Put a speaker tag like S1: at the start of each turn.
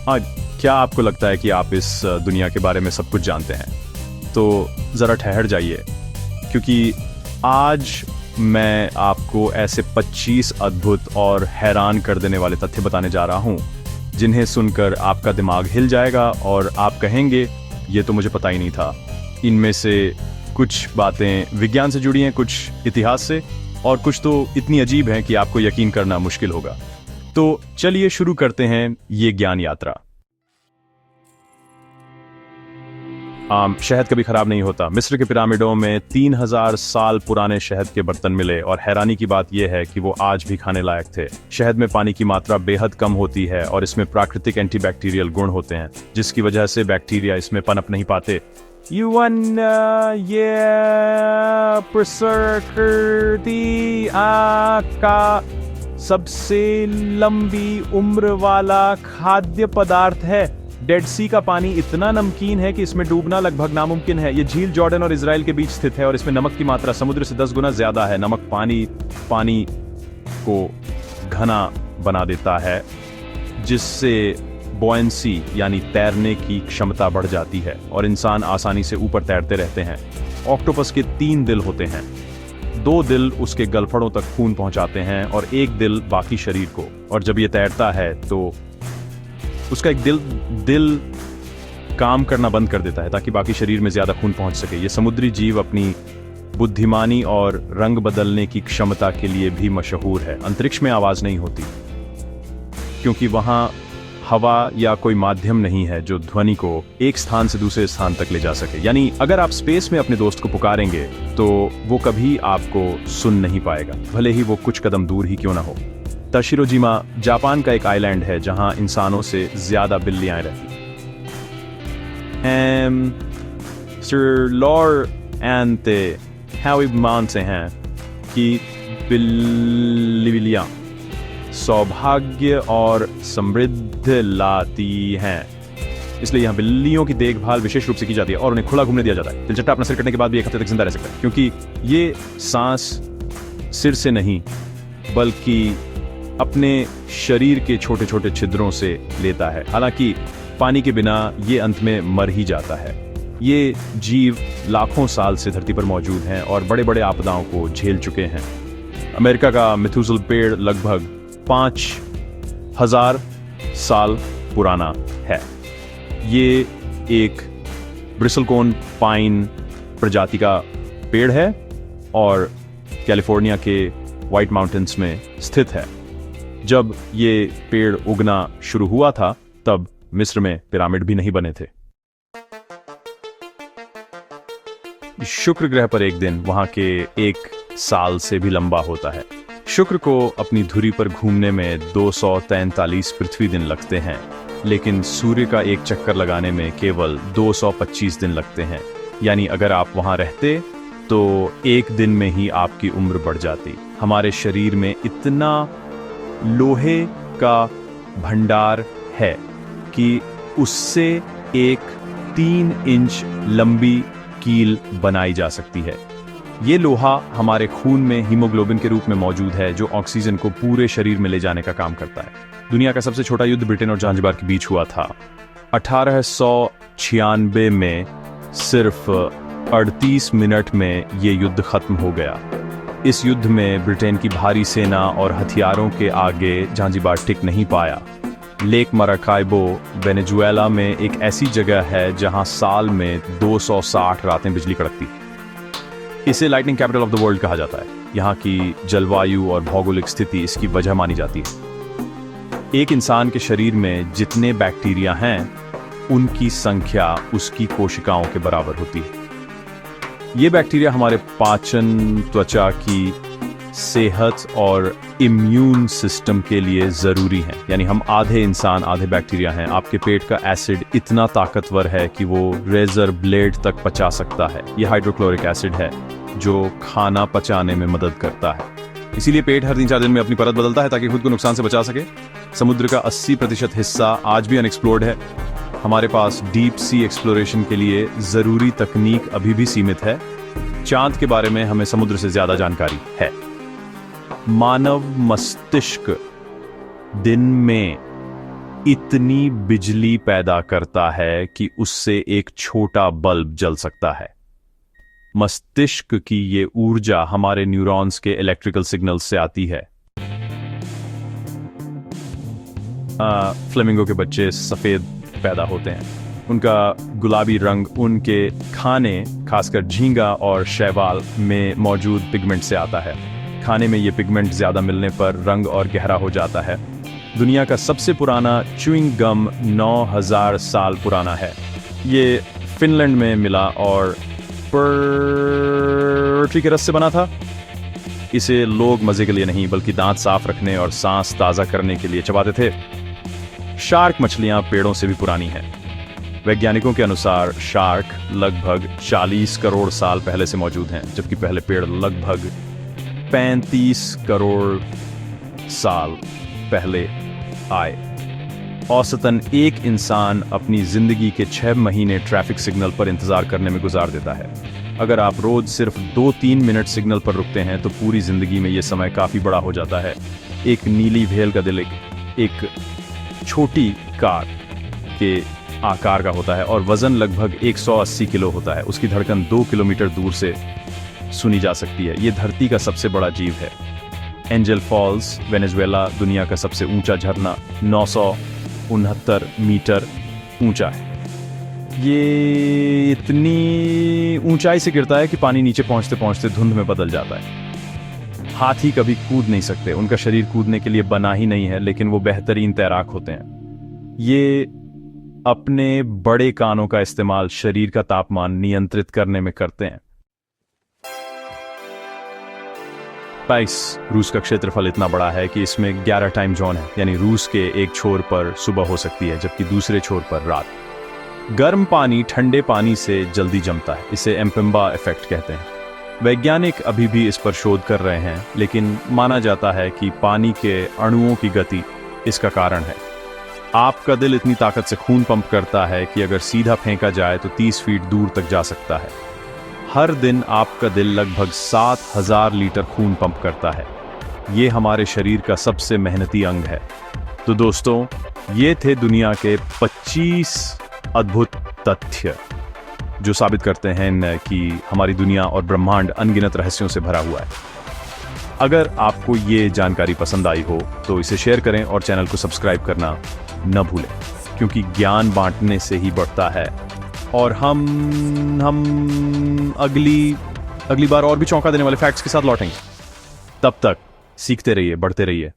S1: आज क्या आपको लगता है कि आप इस दुनिया के बारे में सब कुछ जानते हैं? तो ज़रा ठहर जाइए, क्योंकि आज मैं आपको ऐसे 25 अद्भुत और हैरान कर देने वाले तथ्य बताने जा रहा हूं, जिन्हें सुनकर आपका दिमाग हिल जाएगा और आप कहेंगे ये तो मुझे पता ही नहीं था। इनमें से कुछ बातें विज्ञान से जुड़ी हैं, कुछ इतिहास से, और कुछ तो इतनी अजीब हैं कि आपको यकीन करना मुश्किल होगा। तो चलिए शुरू करते हैं ये ज्ञान यात्रा। शहद कभी खराब नहीं होता। मिस्र के पिरामिडों में 3000 साल पुराने शहद के बर्तन मिले, और हैरानी की बात यह है कि वो आज भी खाने लायक थे। शहद में पानी की मात्रा बेहद कम होती है और इसमें प्राकृतिक एंटीबैक्टीरियल गुण होते हैं, जिसकी वजह से बैक्टीरिया इसमें पनप नहीं पाते। ये प्रकृति का सबसे लंबी उम्र वाला खाद्य पदार्थ है। डेड सी का पानी इतना नमकीन है कि इसमें डूबना लगभग नामुमकिन है। यह झील जॉर्डन और इजराइल के बीच स्थित है और इसमें नमक की मात्रा समुद्र से 10 गुना ज्यादा है। नमक पानी को घना बना देता है, जिससे बॉयंसी यानी तैरने की क्षमता बढ़ जाती है और इंसान आसानी से ऊपर तैरते रहते हैं। ऑक्टोपस के 3 दिल होते हैं। 2 दिल उसके गलफड़ों तक खून पहुंचाते हैं और 1 दिल बाकी शरीर को। और जब ये तैरता है तो उसका एक दिल काम करना बंद कर देता है ताकि बाकी शरीर में ज्यादा खून पहुंच सके। ये समुद्री जीव अपनी बुद्धिमानी और रंग बदलने की क्षमता के लिए भी मशहूर है। अंतरिक्ष में आवाज नहीं होती, क्योंकि वहां हवा या कोई माध्यम नहीं है जो ध्वनि को एक स्थान से दूसरे स्थान तक ले जा सके। यानी अगर आप स्पेस में अपने दोस्त को पुकारेंगे तो वो कभी आपको सुन नहीं पाएगा, भले ही वो कुछ कदम दूर ही क्यों ना हो। तशिरोजिमा जापान का एक आइलैंड है जहां इंसानों से ज्यादा बिल्लियां रहती हैं। सर लॉर एंते हैविब मानते हैं कि बिल्लियां सौभाग्य और समृद्धि लाती हैं, इसलिए यहाँ बिल्लियों की देखभाल विशेष रूप से की जाती है और उन्हें खुला घूमने दिया जाता है। तिलचट्टा अपना सिर कटने के बाद भी 1 हफ्ते तक जिंदा रह सकता है, क्योंकि ये सांस सिर से नहीं बल्कि अपने शरीर के छोटे छोटे छिद्रों से लेता है। हालांकि पानी के बिना ये अंत में मर ही जाता है। ये जीव लाखों साल से धरती पर मौजूद हैं और बड़े बड़े आपदाओं को झेल चुके हैं। अमेरिका का मिथुसल पेड़ लगभग 5000 साल पुराना है। ये एक ब्रिसलकोन पाइन प्रजाति का पेड़ है और कैलिफोर्निया के व्हाइट माउंटेन्स में स्थित है। जब ये पेड़ उगना शुरू हुआ था तब मिस्र में पिरामिड भी नहीं बने थे। शुक्र ग्रह पर एक दिन वहां के 1 साल से भी लंबा होता है। शुक्र को अपनी धुरी पर घूमने में 243 पृथ्वी दिन लगते हैं, लेकिन सूर्य का एक चक्कर लगाने में केवल 225 दिन लगते हैं। यानी अगर आप वहां रहते तो 1 दिन में ही आपकी उम्र बढ़ जाती। हमारे शरीर में इतना लोहे का भंडार है कि उससे एक 3 इंच लंबी कील बनाई जा सकती है। ये लोहा हमारे खून में हीमोग्लोबिन के रूप में मौजूद है, जो ऑक्सीजन को पूरे शरीर में ले जाने का काम करता है। दुनिया का सबसे छोटा युद्ध ब्रिटेन और ज़ांज़िबार के बीच हुआ था। 1896 में सिर्फ 38 मिनट में ये युद्ध खत्म हो गया। इस युद्ध में ब्रिटेन की भारी सेना और हथियारों के आगे ज़ांज़िबार टिक नहीं पाया। लेक माराकाइबो वेनेजुएला में एक ऐसी जगह है जहां साल में 260 रातें बिजली कड़कती। इसे lightning capital of the world कहा जाता है। यहाँ की जलवायु और भौगोलिक स्थिति इसकी वजह मानी जाती है। एक इंसान के शरीर में जितने बैक्टीरिया हैं उनकी संख्या उसकी कोशिकाओं के बराबर होती है। ये बैक्टीरिया हमारे पाचन, त्वचा की सेहत और इम्यून सिस्टम के लिए जरूरी हैं। यानी हम आधे इंसान आधे बैक्टीरिया हैं। आपके पेट का एसिड इतना ताकतवर है कि वो रेजर ब्लेड तक पचा सकता है। ये हाइड्रोक्लोरिक एसिड है जो खाना पचाने में मदद करता है। इसीलिए पेट हर 3-4 दिन में अपनी परत बदलता है ताकि खुद को नुकसान से बचा सके। समुद्र का 80% हिस्सा आज भी अनएक्सप्लोर्ड है। हमारे पास डीप सी एक्सप्लोरेशन के लिए जरूरी तकनीक अभी भी सीमित है। चांद के बारे में हमें समुद्र से ज्यादा जानकारी है। मानव मस्तिष्क दिन में इतनी बिजली पैदा करता है कि उससे एक छोटा बल्ब जल सकता है। मस्तिष्क की ये ऊर्जा हमारे न्यूरॉन्स के इलेक्ट्रिकल सिग्नल्स से आती है। फ्लेमिंगो के बच्चे सफेद पैदा होते हैं। उनका गुलाबी रंग उनके खाने, खासकर झींगा और शैवाल में मौजूद पिगमेंट से आता है। खाने में ये पिगमेंट ज्यादा मिलने पर रंग और गहरा हो जाता है। दुनिया का सबसे पुराना च्युइंग गम 9000 साल पुराना है। ये फिनलैंड में मिला और पोल्ट्री के रस से बना था। इसे लोग मजे के लिए नहीं बल्कि दांत साफ रखने और सांस ताजा करने के लिए चबाते थे। शार्क मछलियां पेड़ों से भी पुरानी हैं। वैज्ञानिकों के अनुसार शार्क लगभग 40 करोड़ साल पहले से मौजूद हैं, जबकि पहले पेड़ लगभग 35 करोड़ साल पहले आए। औसतन एक इंसान अपनी जिंदगी के 6 महीने ट्रैफिक सिग्नल पर इंतजार करने में गुजार देता है। अगर आप रोज सिर्फ 2-3 मिनट सिग्नल पर रुकते हैं तो पूरी जिंदगी में यह समय काफी बड़ा हो जाता है। एक नीली भेल का दिल एक छोटी कार के आकार का होता है और वजन लगभग 180 किलो होता है। उसकी धड़कन 2 किलोमीटर दूर से सुनी जा सकती है। यह धरती का सबसे बड़ा जीव है। एंजल फॉल्स, वेनेजुएला, दुनिया का सबसे ऊंचा झरना 969 मीटर ऊंचा है। ये इतनी ऊंचाई से गिरता है कि पानी नीचे पहुंचते पहुंचते धुंध में बदल जाता है। हाथी कभी कूद नहीं सकते, उनका शरीर कूदने के लिए बना ही नहीं है, लेकिन वो बेहतरीन तैराक होते हैं। ये अपने बड़े कानों का इस्तेमाल शरीर का तापमान नियंत्रित करने में करते हैं। रूस का क्षेत्रफल इतना बड़ा है कि इसमें 11 टाइम जोन है, यानी रूस के एक छोर पर सुबह हो सकती है जबकि दूसरे छोर पर रात। गर्म पानी ठंडे पानी से जल्दी जमता है, इसे एम्पिम्बा इफेक्ट कहते हैं। वैज्ञानिक अभी भी इस पर शोध कर रहे हैं, लेकिन माना जाता है कि पानी के अणुओं की गति इसका कारण है। आपका दिल इतनी ताकत से खून पंप करता है कि अगर सीधा फेंका जाए तो 30 फीट दूर तक जा सकता है। हर दिन आपका दिल लगभग 7000 लीटर खून पंप करता है। ये हमारे शरीर का सबसे मेहनती अंग है। तो दोस्तों, ये थे दुनिया के 25 अद्भुत तथ्य जो साबित करते हैं कि हमारी दुनिया और ब्रह्मांड अनगिनत रहस्यों से भरा हुआ है। अगर आपको ये जानकारी पसंद आई हो तो इसे शेयर करें और चैनल को सब्सक्राइब करना न भूलें, क्योंकि ज्ञान बांटने से ही बढ़ता है। और हम अगली बार और भी चौंका देने वाले फैक्ट्स के साथ लौटेंगे। तब तक सीखते रहिए, बढ़ते रहिए।